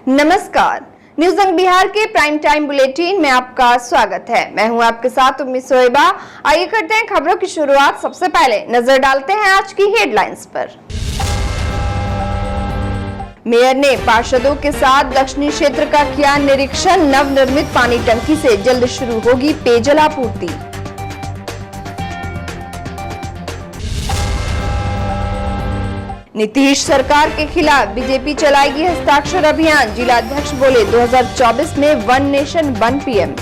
नमस्कार, न्यूज अंग बिहार के प्राइम टाइम बुलेटिन में आपका स्वागत है। मैं हूं आपके साथ उम्मीद सोएबा। आइए करते हैं खबरों की शुरुआत। सबसे पहले नजर डालते हैं आज की हेडलाइंस पर। मेयर ने पार्षदों के साथ दक्षिणी क्षेत्र का किया निरीक्षण। नवनिर्मित पानी टंकी से जल्द शुरू होगी पेयजल आपूर्ति। नीतीश सरकार के खिलाफ बीजेपी चलाएगी हस्ताक्षर अभियान। जिलाध्यक्ष बोले 2024 में वन नेशन वन पीएम।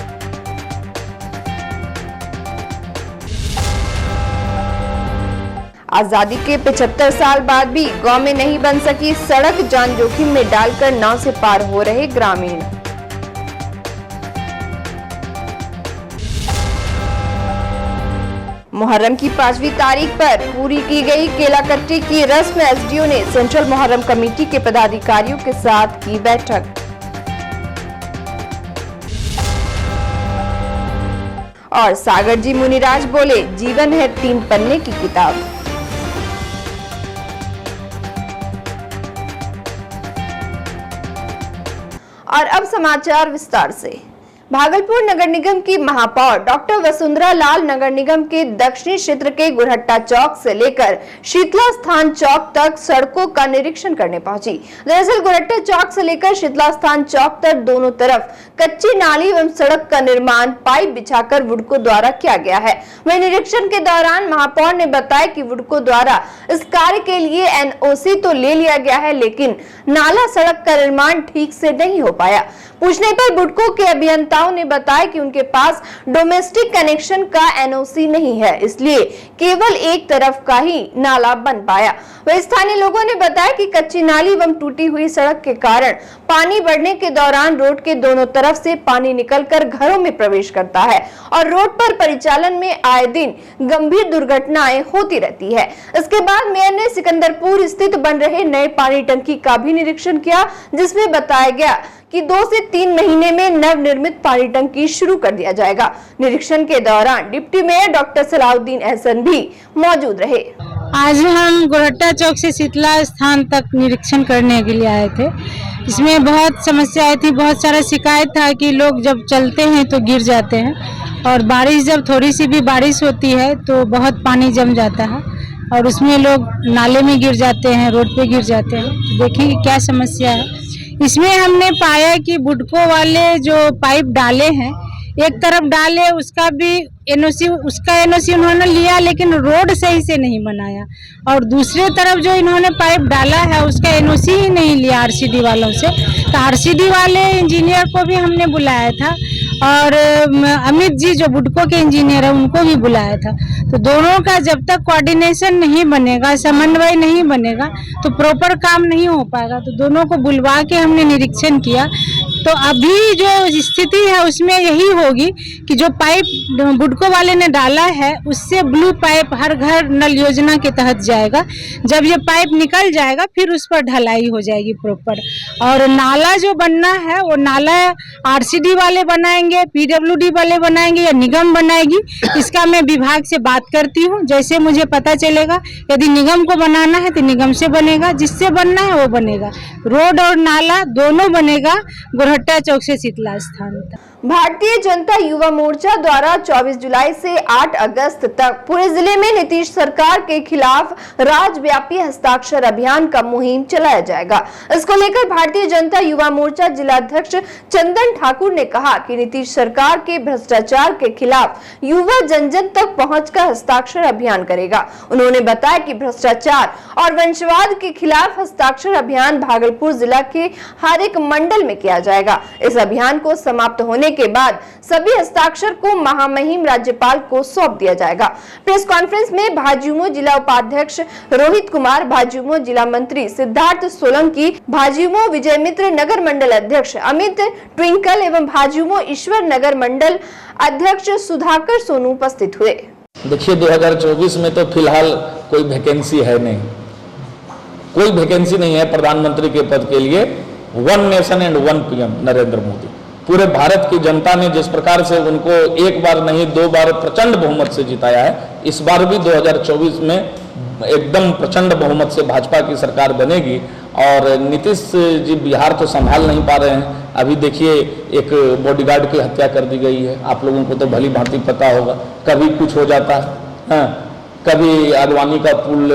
आजादी के 75 साल बाद भी गांव में नहीं बन सकी सड़क। जान जोखिम में डालकर नाव से पार हो रहे ग्रामीण। मुहर्रम की 5वीं तारीख पर पूरी की गई केलाकट्टी की रस्म। एसडीओ ने सेंट्रल मुहर्रम कमेटी के पदाधिकारियों के साथ की बैठक। और सागर जी मुनिराज बोले जीवन है 3 पन्ने की किताब। और अब समाचार विस्तार से। भागलपुर नगर निगम की महापौर डॉक्टर वसुंधरा लाल नगर निगम के दक्षिणी क्षेत्र के गुरहट्टा चौक से लेकर शीतला स्थान चौक तक सड़कों का निरीक्षण करने पहुंची। दरअसल गुरहट्टा चौक से लेकर शीतला स्थान चौक तक दोनों तरफ कच्ची नाली एवं सड़क का निर्माण पाइप बिछाकर वुडको द्वारा किया गया है। वहीं निरीक्षण के दौरान महापौर ने बताया कि वुडको द्वारा इस कार्य के लिए एनओसी तो ले लिया गया है, लेकिन नाला सड़क का निर्माण ठीक से नहीं हो पाया। पूछने पर बुडको के अभियंताओं ने बताया कि उनके पास डोमेस्टिक कनेक्शन का एनओसी नहीं है, इसलिए केवल एक तरफ का ही नाला बन पाया। वहीं स्थानीय लोगों ने बताया कि कच्ची नाली एवं टूटी हुई सड़क के कारण पानी बढ़ने के दौरान रोड के दोनों तरफ से पानी निकलकर घरों में प्रवेश करता है और रोड पर परिचालन में आए दिन गंभीर दुर्घटनाएं होती रहती है। इसके बाद मेयर ने सिकंदरपुर स्थित बन रहे नए पानी टंकी का भी निरीक्षण किया, जिसमें बताया गया कि 2 से 3 महीने में नवनिर्मित पानी टंकी शुरू कर दिया जाएगा। निरीक्षण के दौरान deputy mayor doctor Salauddin Ehsan भी मौजूद रहे। आज हम गुरहट्टा चौक से शीतला स्थान तक निरीक्षण करने के लिए आए थे। इसमें बहुत समस्या आई थी, बहुत सारा शिकायत था कि लोग जब चलते हैं तो गिर जाते हैं, और बारिश जब थोड़ी सी भी बारिश होती है तो बहुत पानी जम जाता है और उसमें लोग नाले में गिर जाते हैं, रोड पे गिर जाते हैं। देखिए क्या समस्या है। इसमें हमने पाया कि बुडको वाले जो पाइप डाले हैं, एक तरफ डाले उसका एनओसी उन्होंने लिया, लेकिन रोड सही से नहीं बनाया, और दूसरे तरफ जो इन्होंने पाइप डाला है उसका एनओसी ही नहीं लिया आरसीडी वालों से। तो आरसीडी वाले इंजीनियर को भी हमने बुलाया था, और अमित जी जो बुडको के इंजीनियर है उनको भी बुलाया था। तो दोनों का जब तक कोऑर्डिनेशन नहीं बनेगा, समन्वय नहीं बनेगा, तो प्रॉपर काम नहीं हो पाएगा। तो दोनों को बुलवा के हमने निरीक्षण किया। तो अभी जो स्थिति है उसमें यही होगी कि जो पाइप बुडको वाले ने डाला है उससे ब्लू पाइप हर घर नल योजना के तहत जाएगा। जब ये पाइप निकल जाएगा फिर उस पर ढलाई हो जाएगी प्रॉपर। और नाला जो बनना है वो नाला आरसीडी वाले बनाएंगे, पीडब्ल्यूडी वाले बनाएंगे या निगम बनाएगी, इसका मैं विभाग से बात करती हूँ। जैसे मुझे पता चलेगा, यदि निगम को बनाना है तो निगम से बनेगा, जिससे बनना है वो बनेगा। रोड और नाला दोनों बनेगा गुरहट्टा चौक से शीतला स्थान तक। भारतीय जनता युवा मोर्चा द्वारा 24 जुलाई से 8 अगस्त तक पूरे जिले में नीतीश सरकार के खिलाफ राज्यव्यापी हस्ताक्षर अभियान का मुहिम चलाया जाएगा। इसको लेकर भारतीय जनता युवा मोर्चा जिलाध्यक्ष चंदन ठाकुर ने कहा कि नीतीश सरकार के भ्रष्टाचार के खिलाफ युवा जन जन तक पहुंचकर हस्ताक्षर अभियान करेगा। उन्होंने बताया कि भ्रष्टाचार और वंशवाद के खिलाफ हस्ताक्षर अभियान भागलपुर जिला के हर एक मंडल में किया जाएगा। इस अभियान को समाप्त होने के बाद सभी हस्ताक्षर को महामहिम राज्यपाल को सौंप दिया जाएगा। प्रेस कॉन्फ्रेंस में भाजयुमो जिला उपाध्यक्ष रोहित कुमार, भाजयुमो जिला मंत्री सिद्धार्थ सोलंकी, भाजयुमो विजय मित्र नगर मंडल अध्यक्ष अमित ट्विंकल एवं भाजयुमो ईश्वर नगर मंडल अध्यक्ष सुधाकर सोनू उपस्थित हुए। देखिए 2024 में तो फिलहाल कोई वैकेंसी है नहीं, कोई वैकेंसी नहीं है प्रधानमंत्री के पद के लिए। One nation and one PM Narendra Modi, पूरे भारत की जनता ने जिस प्रकार से उनको एक बार नहीं 2 बार प्रचंड बहुमत से जिताया है, इस बार भी 2024 में एकदम प्रचंड बहुमत से भाजपा की सरकार बनेगी और नीतीश जी बिहार तो संभाल नहीं पा रहे हैं। अभी देखिए एक बॉडीगार्ड की हत्या कर दी गई है, आप लोगों को तो भली भांति पता होगा। कभी कुछ हो जाता है, हाँ, कभी आडवाणी का पुल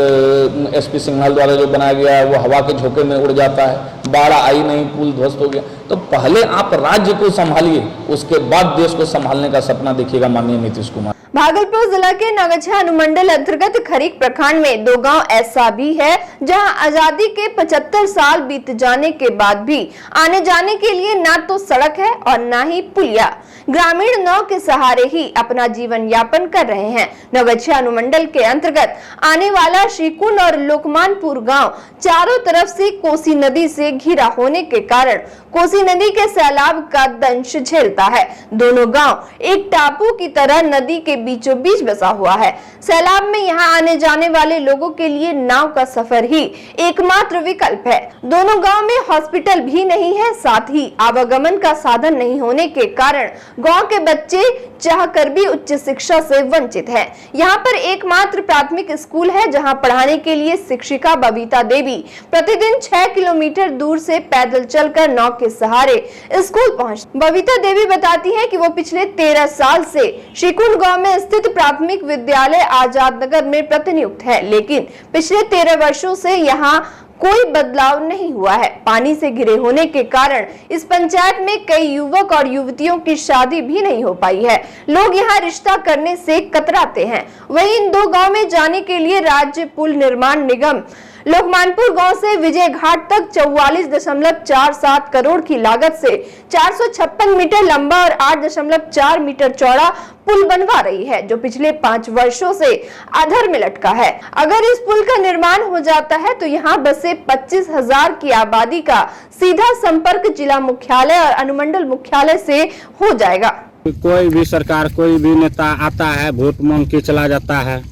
एसपी सिंघल द्वारा जो बनाया गया है वो हवा के झोंके में उड़ जाता है, बाढ़ आई नहीं, पुल ध्वस्त हो गया। तो पहले आप राज्य को संभालिए, उसके बाद देश को संभालने का सपना देखिएगा माननीय नीतीश कुमार। भागलपुर जिला के नगच्छा अनुमंडल अंतर्गत खरीक प्रखंड में 2 गांव ऐसा भी है जहां आजादी के 75 साल बीत जाने के बाद भी आने जाने के लिए ना तो सड़क है और ना ही पुलिया। ग्रामीण नाव के सहारे ही अपना जीवन यापन कर रहे हैं। नगच्छा अनुमंडल के अंतर्गत आने वाला श्रीकुंड और लोकमानपुर गांव चारों तरफ से कोसी नदी से घिरा होने के कारण कोसी नदी के सैलाब का दंश झेलता है। दोनों गांव एक टापू की तरह नदी के बीचों बीच बसा हुआ है। सैलाब में यहाँ आने जाने वाले लोगों के लिए नाव का सफर ही एकमात्र विकल्प है। दोनों गांव में हॉस्पिटल भी नहीं है, साथ ही आवागमन का साधन नहीं होने के कारण गांव के बच्चे चाहकर भी उच्च शिक्षा से वंचित हैं। यहाँ पर एकमात्र प्राथमिक स्कूल है जहाँ पढ़ाने के लिए शिक्षिका बबीता देवी प्रतिदिन 6 किलोमीटर दूर से पैदल चलकर नाव के सहारे स्कूल पहुँचती। बबीता देवी बताती है कि वो पिछले 13 साल से श्रीकुंड गांव में स्थित प्राथमिक विद्यालय आजाद नगर में प्रतिनियुक्त है, लेकिन पिछले 13 वर्षों से यहाँ कोई बदलाव नहीं हुआ है। पानी से घिरे होने के कारण इस पंचायत में कई युवक और युवतियों की शादी भी नहीं हो पाई है। लोग यहाँ रिश्ता करने से कतराते हैं। वहीं इन 2 गांव में जाने के लिए राज्य पुल निर्माण निगम लोकमानपुर गांव से विजय घाट तक 44.47 करोड़ की लागत से 456 मीटर लंबा और 8.4 मीटर चौड़ा पुल बनवा रही है, जो पिछले 5 वर्षों से अधर में लटका है। अगर इस पुल का निर्माण हो जाता है तो यहाँ बसे 25,000 की आबादी का सीधा संपर्क जिला मुख्यालय और अनुमंडल मुख्यालय से हो जाएगा। कोई भी सरकार, कोई भी नेता आता है, वोट मांग के चला जाता है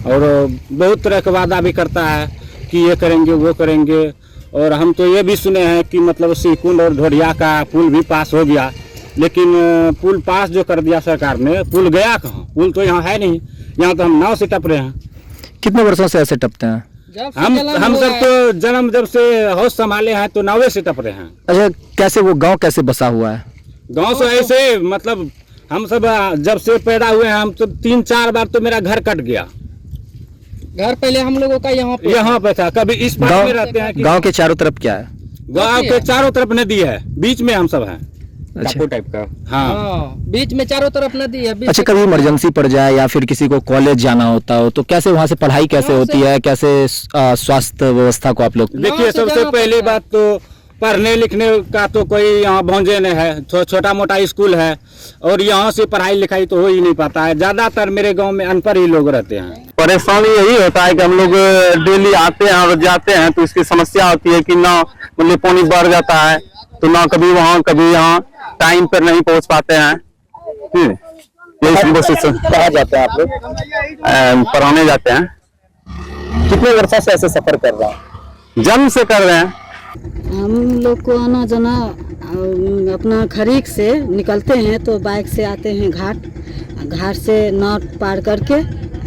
और बहुत तरह का वादा भी करता है कि ये करेंगे वो करेंगे। और हम तो ये भी सुने हैं कि मतलब श्रीकुंड और ढोडिया का पुल भी पास हो गया, लेकिन पुल पास जो कर दिया सरकार ने, पुल गया कहाँ? पुल तो यहाँ है नहीं, यहाँ तो हम नाव से टप रहे हैं। कितने वर्षों से ऐसे टपते हैं? हम सब तो जन्म जब से होश संभाले हैं तो नावे से टप रहे हैं। अच्छा, कैसे वो गांव कैसे बसा हुआ है? गांव से ऐसे मतलब हम सब जब से पैदा हुए हैं, हम सब 3-4 बार तो मेरा घर कट गया। घर पहले हम लोगों का यहाँ पे था। कभी इस पार में रहते हैं। गांव के चारों तरफ क्या है? गांव के चारों तरफ नदी है, बीच में हम सब हैं। अच्छा टाइप का। हाँ, बीच में चारों तरफ नदी है। अच्छा, कभी इमरजेंसी पड़ जाए या फिर किसी को कॉलेज जाना होता हो तो कैसे वहाँ से पढ़ाई कैसे होती है? कैसे स्वास्थ्य व्यवस्था को आप लोग? देखिए, सबसे पहली बात तो पढ़ने लिखने का तो कोई यहाँ भौंजे नहीं है। छोटा मोटा स्कूल है और यहाँ से पढ़ाई लिखाई तो हो ही नहीं पाता है। ज्यादातर मेरे गांव में अनपढ़ ही लोग रहते हैं। परेशानी यही होता है कि हम लोग डेली आते हैं और जाते हैं तो इसकी समस्या होती है कि ना मतलब पानी बढ़ जाता है तो ना कभी वहाँ कभी यहाँ टाइम पर नहीं पहुँच पाते हैं। कहाँ जाते हैं आप लोग? पढ़ाने जाते हैं। कितने वर्षों से ऐसे सफर कर रहा है? जन्म से कर रहे हैं। हम लोग को आना जाना अपना खरीक से निकलते हैं तो बाइक से आते हैं घाट से नाव पार करके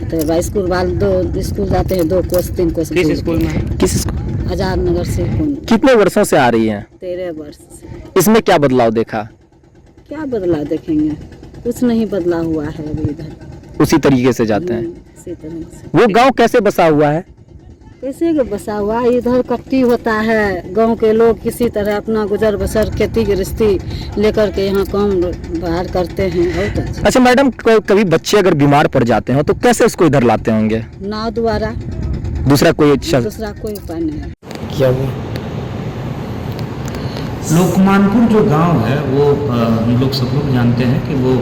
तो स्कूल वाले 2 स्कूल जाते हैं, 2 कोस 3 कोस। किस स्कूल में? किस स्कूल? आजाद नगर से। कितने वर्षों से आ रही हैं? 13 वर्ष से। इसमें क्या बदलाव देखा? क्या बदलाव देखेंगे? कुछ नहीं बदला हुआ है अभी इधर। उसी तरीके से जाते हैं। इसी तरह से। वो गांव कैसे बसा हुआ है? कैसे के बसा हुआ? इधर कट्टी होता है, गांव के लोग किसी तरह अपना गुजर बसर खेती गृहस्थी लेकर के यहाँ काम बाहर करते हैं। बहुत अच्छा मैडम, कभी बच्चे अगर बीमार पड़ जाते हैं तो कैसे उसको इधर लाते होंगे? नाव द्वारा। दूसरा कोई उपाय नहीं है। क्या वो लोकमानपुर जो गांव है वो हम लोग सब लोग जानते हैं कि वो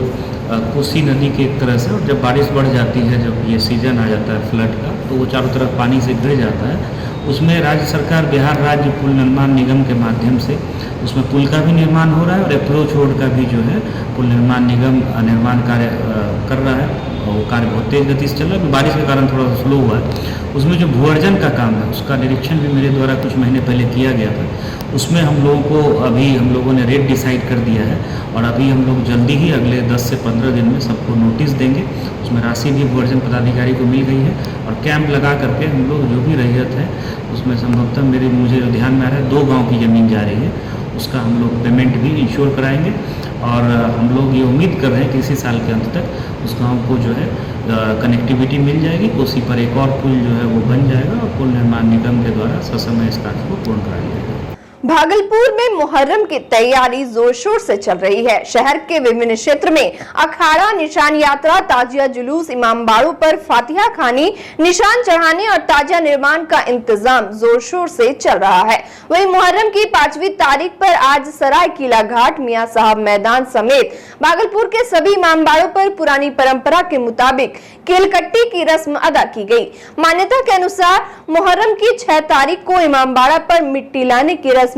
कोसी नदी के एक तरह से, और जब बारिश बढ़ जाती है, जब ये सीजन आ जाता है फ्लड का, तो वो चारों तरफ पानी से घिर जाता है। उसमें राज्य सरकार, बिहार राज्य पुल निर्माण निगम के माध्यम से उसमें पुल का भी निर्माण हो रहा है और अप्रोच रोड का भी जो है पुल निर्माण निगम निर्माण कार्य कर रहा है। वो कार्य बहुत तेज़ गति से चल रहा है। बारिश के कारण थोड़ा सा स्लो हुआ है। उसमें जो भूअर्जन का काम है उसका निरीक्षण भी मेरे द्वारा कुछ महीने पहले किया गया था। उसमें हम लोगों ने रेट डिसाइड कर दिया है और अभी हम लोग जल्दी ही अगले 10 से 15 दिन में सबको नोटिस देंगे। उसमें राशि भी भूअर्जन पदाधिकारी को मिल गई है और कैंप लगा करके हम लोग जो भी रैयत है उसमें संभवतः मुझे जो ध्यान में आ रहा है 2 गाँव की ज़मीन जा रही है, उसका हम लोग पेमेंट भी इंश्योर कराएंगे और हम लोग ये उम्मीद कर रहे हैं कि इसी साल के अंत तक उस गाँव को जो है कनेक्टिविटी मिल जाएगी। कोसी पर एक और पुल जो है वो बन जाएगा और पुल निर्माण निगम के द्वारा ससमय इस कार्य को पूर्ण कराया जाएगा। भागलपुर में मुहर्रम की तैयारी जोर शोर से चल रही है। शहर के विभिन्न क्षेत्र में अखाड़ा, निशान यात्रा, ताजिया जुलूस, इमामबाड़ों पर फातिहा खानी, निशान चढ़ाने और ताजिया निर्माण का इंतजाम जोर शोर से चल रहा है। वहीं मुहर्रम की 5वीं तारीख पर आज सराय किला घाट, मियां साहब मैदान समेत भागलपुर के सभी इमामबाड़ों पर पुरानी परंपरा के मुताबिक केलकट्टी की रस्म अदा की गई। मान्यता के अनुसार मुहर्रम की 6 तारीख को इमामबाड़ा पर मिट्टी लाने की रस्म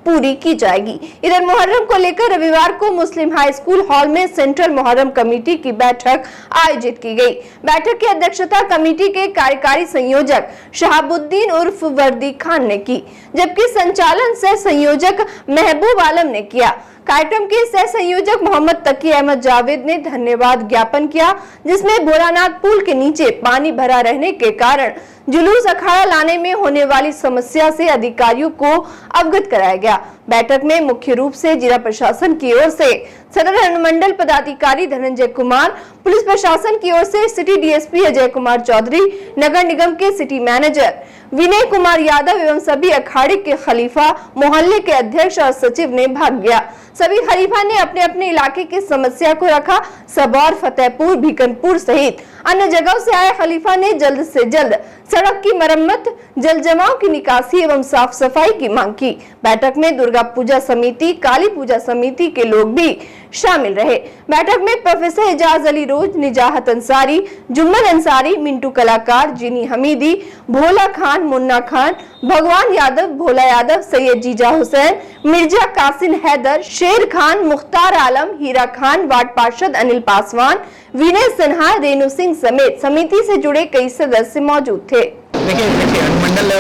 पूरी की जाएगी। इधर मुहर्रम को लेकर रविवार को मुस्लिम हाई स्कूल हॉल में सेंट्रल मुहर्रम कमेटी की बैठक आयोजित की गई। बैठक की अध्यक्षता कमेटी के कार्यकारी संयोजक शहाबुद्दीन उर्फ वर्दी खान ने की, जबकि संचालन सह संयोजक महबूब आलम ने किया। कार्यक्रम के सह संयोजक मोहम्मद तकी अहमद जावेद ने धन्यवाद ज्ञापन किया, जिसमें भोलानाथ पुल के नीचे पानी भरा रहने के कारण जुलूस अखाड़ा लाने में होने वाली समस्या से अधिकारियों को अवगत कराया गया। बैठक में मुख्य रूप से जिला प्रशासन की ओर से सदर अनुमंडल पदाधिकारी धनंजय कुमार, पुलिस प्रशासन की ओर से सिटी डीएसपी अजय कुमार चौधरी, नगर निगम के सिटी मैनेजर विनय कुमार यादव एवं सभी अखाड़े के खलीफा, मोहल्ले के अध्यक्ष और सचिव ने भाग लिया। सभी खलीफा ने अपने अपने इलाके की समस्या को रखा। सबौर, फतेहपुर, भीकनपुर सहित अन्य जगहों से आए खलीफा ने जल्द से जल्द सड़क की मरम्मत, जल जमाव की निकासी एवं साफ सफाई की मांग की। बैठक में दुर्गा पूजा समिति, काली पूजा समिति के लोग भी शामिल रहे। बैठक में प्रोफेसर एजाज अली रोज, निजाहत अंसारी, जुम्मन अंसारी, मिंटू कलाकार, जिनी हमीदी, भोला खान, मुन्ना खान, भगवान यादव, भोला यादव, सैयद जीजा हुसैन, मिर्जा कासिम हैदर, शेर खान, मुख्तार आलम, हीरा खान, वार्ड पार्षद अनिल पासवान, विनय सिन्हा, रेणु सिंह समेत समिति से जुड़े कई सदस्य मौजूद थे। देखिए अनुमंडल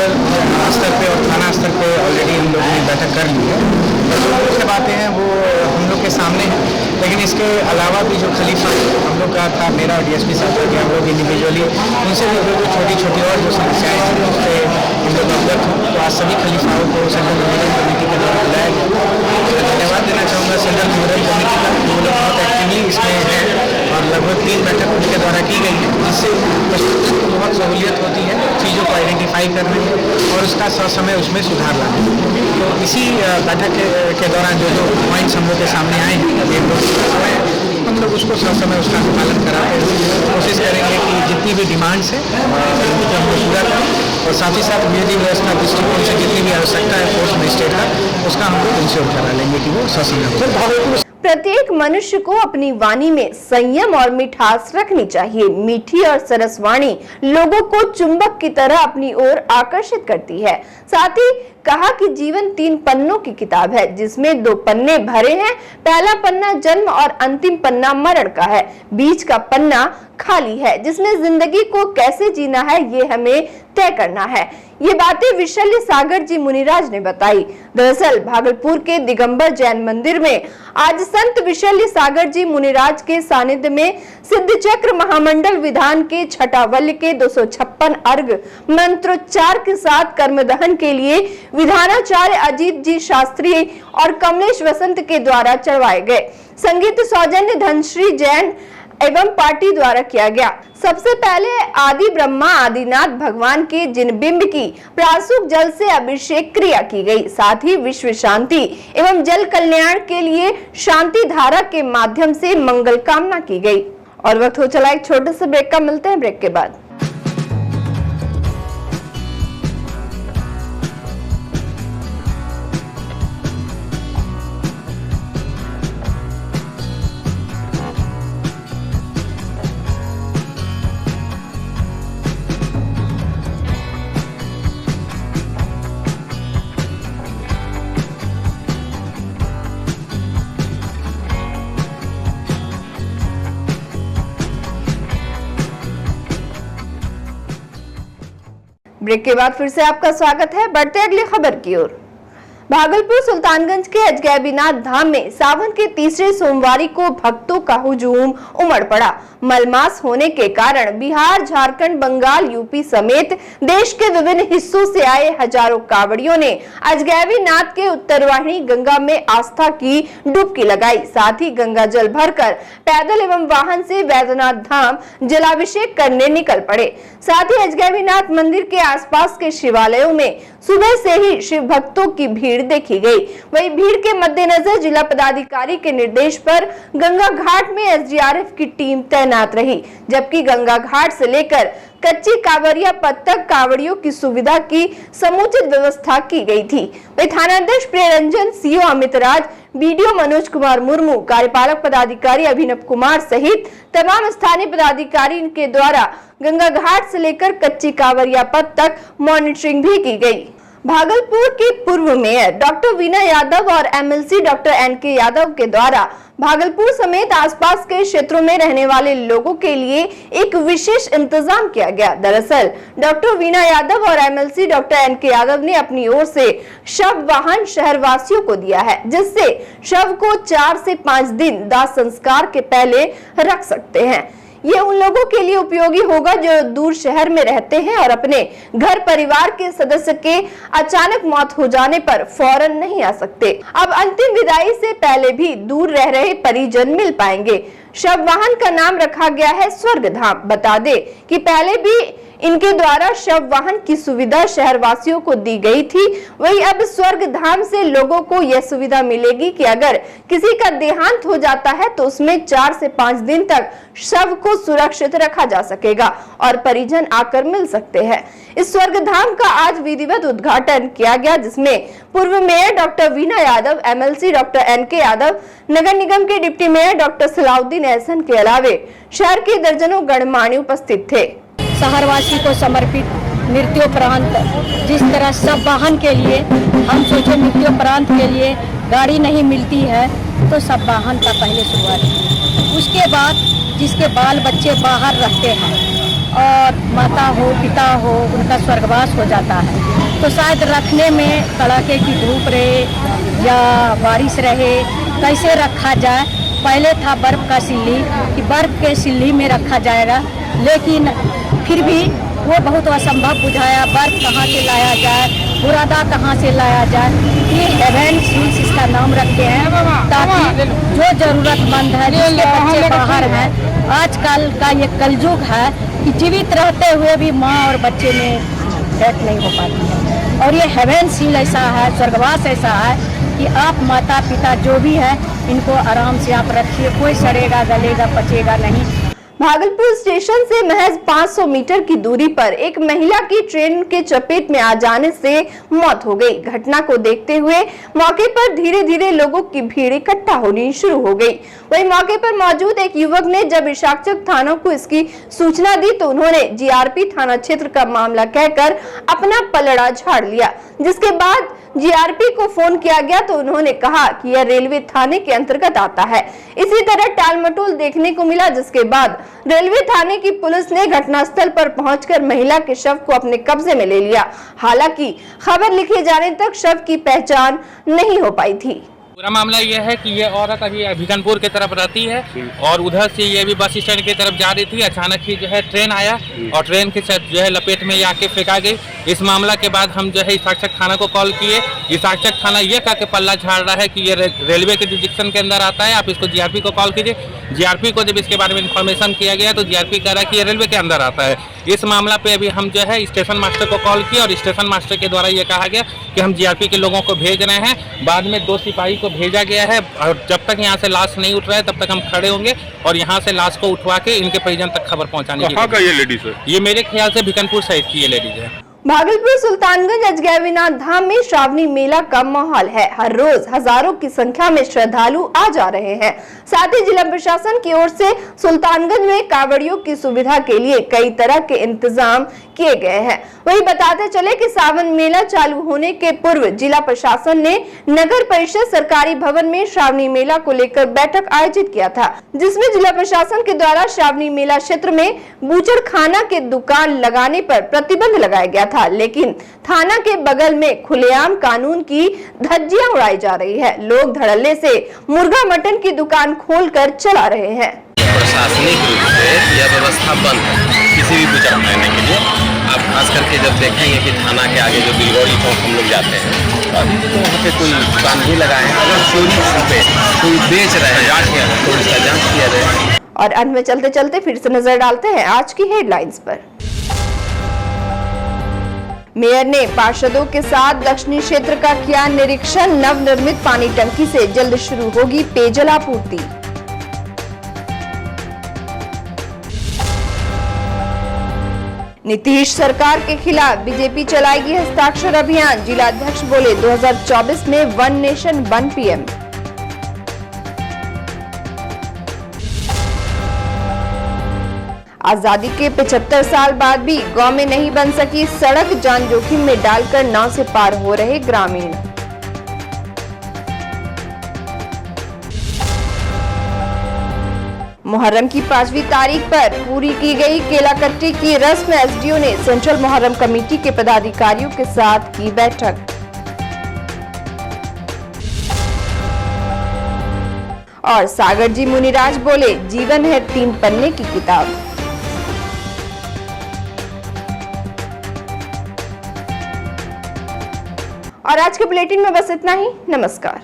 स्तर पे और थाना स्तर पे ऑलरेडी हम लोगों ने बैठक कर ली है। तो जो मुख्य बातें हैं वो हम लोग के सामने हैं, लेकिन इसके अलावा भी जो खलीफा हम लोग का था, मेरा और डीएसपी साहब के हम लोग इंडिविजुअली उनसे भी जो छोटी छोटी और जो समस्याएं थी उससे हम लोग अवगत हों। तो आज सभी खलीफाओं को सेंट्रल मुहर्रम कमेटी के द्वारा बुलाया गया। धन्यवाद देना चाहूँगा सेंट्रल मुहर्रम कमेटी का, वो लोग बहुत एक्टिवली इसमें है और लगभग 3 बैठक उनके द्वारा की गई है, जिससे बहुत सहूलियत होती है चीज़ों को आइडेंटिफाई करने और उसका समय उसमें सुधार लाने। तो इसी बैठक के दौरान जो पॉइंट्स हम लोग के सामने आए हैं, अभी हम लोग उसको समय उसका पालन कराते कोशिश करेंगे कि जितनी भी डिमांड्स है उनको हम लोग पूरा करें और साथ ही साथ विधि व्यवस्था दृष्टिकोण से जितनी भी आवश्यकता है फोर्स मजिस्ट्रेट का, उसका हम लोग इंश्योर करा लेंगे कि वो ससमय। प्रत्येक मनुष्य को अपनी वाणी में संयम और मिठास रखनी चाहिए। मीठी और सरस वाणी लोगों को चुंबक की तरह अपनी ओर आकर्षित करती है। साथ ही कहा कि जीवन 3 पन्नों की किताब है, जिसमें 2 पन्ने भरे हैं। पहला पन्ना जन्म और अंतिम पन्ना मरण का है। बीच का पन्ना खाली है, जिसमें जिंदगी को कैसे जीना है ये हमें तय करना है। ये बातें विशल्य सागर जी मुनिराज ने बताई। दरअसल भागलपुर के दिगंबर जैन मंदिर में आज संत विशल्य सागर जी मुनिराज के सानिध्य में सिद्ध चक्र महामंडल विधान के छठावल्य के 256 अर्घ मंत्रोच्चार के साथ कर्मदहन के लिए विधानाचार्य अजीत जी शास्त्री और कमलेश वसंत के द्वारा चढ़वाए गए। संगीत सौजन्य धनश्री जैन एवं पार्टी द्वारा किया गया। सबसे पहले आदि ब्रह्मा आदिनाथ भगवान के जिनबिंब की प्रासूक जल से अभिषेक क्रिया की गई। साथ ही विश्व शांति एवं जल कल्याण के लिए शांति धारा के माध्यम से मंगल कामना की गई। और वक्त हो चला एक छोटे से ब्रेक का, मिलते हैं ब्रेक के बाद। ब्रेक के बाद फिर से आपका स्वागत है। बढ़ते अगली खबर की ओर। भागलपुर सुल्तानगंज के अजगैबीनाथ धाम में सावन के तीसरे सोमवारी को भक्तों का हुजूम उमड़ पड़ा। मलमास होने के कारण बिहार, झारखंड, बंगाल, यूपी समेत देश के विभिन्न हिस्सों से आए हजारों कांवड़ियों ने अजगैबीनाथ के उत्तरवाहिनी गंगा में आस्था की डुबकी लगाई। साथ ही गंगा जल भरकर पैदल एवं वाहन से वैद्यनाथ धाम जलाभिषेक करने निकल पड़े। साथ ही अजगैबीनाथ मंदिर के आसपास के शिवालयों में सुबह से ही शिव भक्तों की भीड़ देखी गई। वहीं भीड़ के मद्देनजर जिला पदाधिकारी के निर्देश पर गंगा घाट में एसडीआरएफ की टीम तैनात रही, जबकि गंगा घाट से लेकर कच्ची कांवरिया पथ तक कांवड़ियों की सुविधा की समुचित व्यवस्था की गई थी। वहीं थानाध्यक्ष प्रियरंजन, सीओ अमित राज, बीडीओ मनोज कुमार मुर्मू, कार्यपालक पदाधिकारी अभिनव कुमार सहित तमाम स्थानीय पदाधिकारी के द्वारा गंगा घाट से लेकर कच्ची कांवरिया पथ तक मॉनिटरिंग भी की गई। भागलपुर के पूर्व मेयर डॉक्टर वीना यादव और एमएलसी डॉक्टर एनके यादव के द्वारा भागलपुर समेत आसपास के क्षेत्रों में रहने वाले लोगों के लिए एक विशेष इंतजाम किया गया। दरअसल डॉक्टर वीना यादव और एमएलसी डॉक्टर एनके यादव ने अपनी ओर से शव वाहन शहरवासियों को दिया है, जिससे शव को 4 से 5 दिन दाह संस्कार के पहले रख सकते हैं। ये उन लोगों के लिए उपयोगी होगा जो दूर शहर में रहते हैं और अपने घर परिवार के सदस्य के अचानक मौत हो जाने पर फौरन नहीं आ सकते। अब अंतिम विदाई से पहले भी दूर रह रहे परिजन मिल पाएंगे। शव वाहन का नाम रखा गया है स्वर्ग धाम। बता दे कि पहले भी इनके द्वारा शव वाहन की सुविधा शहरवासियों को दी गई थी। वहीं अब स्वर्ग धाम से लोगों को यह सुविधा मिलेगी कि अगर किसी का देहांत हो जाता है तो उसमें 4 से 5 दिन तक शव को सुरक्षित रखा जा सकेगा और परिजन आकर मिल सकते हैं। इस स्वर्ग धाम का आज विधिवत उद्घाटन किया गया, जिसमें पूर्व mayor doctor Veena Yadav, MLC doctor NK Yadav, नगर निगम के deputy mayor doctor Salauddin Ehsan के अलावे शहर के दर्जनों गणमान्य उपस्थित थे। शहरवासी को समर्पित मृत्युपरांत जिस तरह सब वाहन के लिए हम सोचे मृत्युपरांत के लिए गाड़ी नहीं मिलती है तो सब वाहन का पहले शुरुआत की। उसके बाद जिसके बाल बच्चे बाहर रहते हैं और माता हो पिता हो उनका स्वर्गवास हो जाता है तो शायद रखने में कड़ाके की धूप रहे या बारिश रहे, कैसे रखा जाए। पहले था बर्फ का सिल्ली कि बर्फ के सिल्ली में रखा जाएगा, लेकिन फिर भी वो बहुत असंभव बुझाया। बर्फ कहाँ से लाया जाए, बुरादा कहाँ से लाया जाए। ये हेवन सील्स इसका नाम रखते हैं ताकि जो जरूरतमंद है, जिसके बच्चे बाहर हैं, आजकल का ये कलयुग है कि जीवित रहते हुए भी माँ और बच्चे में डेथ नहीं हो पाती है। और ये हेवन सील ऐसा है, स्वर्गवास ऐसा है कि आप माता पिता जो भी है इनको आराम से आप रखिए, कोई सड़ेगा गलेगा पचेगा नहीं। भागलपुर स्टेशन से महज 500 मीटर की दूरी पर एक महिला की ट्रेन के चपेट में आ जाने से मौत हो गई। घटना को देखते हुए मौके पर धीरे धीरे लोगों की भीड़ इकट्ठा होनी शुरू हो गई। वहीं मौके पर मौजूद एक युवक ने जब इशाकचक थाना को इसकी सूचना दी तो उन्होंने जीआरपी थाना क्षेत्र का मामला कहकर अपना पलड़ा झाड़ लिया, जिसके बाद जीआरपी को फोन किया गया तो उन्होंने कहा कि यह रेलवे थाने के अंतर्गत आता है। इसी तरह टालमटोल देखने को मिला, जिसके बाद रेलवे थाने की पुलिस ने घटनास्थल पर पहुंचकर महिला के शव को अपने कब्जे में ले लिया। हालांकि खबर लिखे जाने तक शव की पहचान नहीं हो पाई थी। पूरा मामला यह है कि ये औरत अभी भिकनपुर की तरफ रहती है और उधर से ये भी बस स्टैंड की तरफ जा रही थी। अचानक ही जो है ट्रेन आया और ट्रेन के साथ जो है लपेट में आके फेंका गई। इस मामला के बाद हम जो है इशाकचक थाना को कॉल किए। इशाकचक थाना ये कह के पल्ला झाड़ रहा है कि ये रेलवे के जुरिडिक्शन के अंदर आता है, आप इसको जीआरपी को कॉल कीजिए। जीआरपी को जब इसके बारे में इन्फॉर्मेशन किया गया तो जीआरपी कह रहा है कि ये रेलवे के अंदर आता है। इस मामला पे अभी हम जो है स्टेशन मास्टर को कॉल किया और स्टेशन मास्टर के द्वारा ये कहा गया कि हम जीआरपी के लोगों को भेज रहे हैं। बाद में 2 सिपाही को भेजा गया है और जब तक यहाँ से लाश नहीं उठ रहा है तब तक हम खड़े होंगे और यहाँ से लाश को उठवा के इनके परिजन तक खबर पहुँचाने की। कहाँ का ये लेडीज है? ये मेरे ख्याल से भिकनपुर साइड की ये लेडीज है। भागलपुर सुल्तानगंज अजगैबीनाथ धाम में श्रावणी मेला का माहौल है। हर रोज हजारों की संख्या में श्रद्धालु आ जा रहे हैं। साथ ही जिला प्रशासन की ओर से सुल्तानगंज में कांवड़ियों की सुविधा के लिए कई तरह के इंतजाम किए गए हैं। वहीं बताते चले कि सावन मेला चालू होने के पूर्व जिला प्रशासन ने नगर परिषद सरकारी भवन में श्रावणी मेला को लेकर बैठक आयोजित किया था, जिसमें जिला प्रशासन के द्वारा श्रावणी मेला क्षेत्र में बूचड़खाना के दुकान लगाने पर प्रतिबंध लगाया गया था। था, लेकिन थाना के बगल में खुलेआम कानून की धज्जियां उड़ाई जा रही है। लोग धड़ल्ले से मुर्गा मटन की दुकान खोलकर चला रहे हैं। प्रशासनिक रूप से यह व्यवस्था बंद है किसी भी बुजुर्ग रहने के लिए। आप खास करके जब देखेंगे कि थाना के आगे जो बिलगौरी चौक हम लोग जाते हैं तो अभी तो वहाँ पे कोई दुकान भी लगाए हैं। अगर चोरी पे कोई बेच रहे हैं तो इसका जांच किया जाए। और अंत में चलते चलते फिर से नजर डालते हैं आज की हेडलाइंस पर। मेयर ने पार्षदों के साथ दक्षिणी क्षेत्र का किया निरीक्षण। नवनिर्मित पानी टंकी से जल्द शुरू होगी पेयजल आपूर्ति। नीतीश सरकार के खिलाफ बीजेपी चलाएगी हस्ताक्षर अभियान। जिलाध्यक्ष बोले 2024 में वन नेशन वन पीएम। आजादी के 75 साल बाद भी गांव में नहीं बन सकी सड़क, जान जोखिम में डालकर नाव से पार हो रहे ग्रामीण। मुहर्रम की 5वीं तारीख पर पूरी की गई केलाकट्टी की रस्म। एसडीओ ने सेंट्रल मुहर्रम कमेटी के पदाधिकारियों के साथ की बैठक। और सागर जी मुनिराज बोले जीवन है 3 पन्ने की किताब। और आज के बुलेटिन में बस इतना ही। नमस्कार।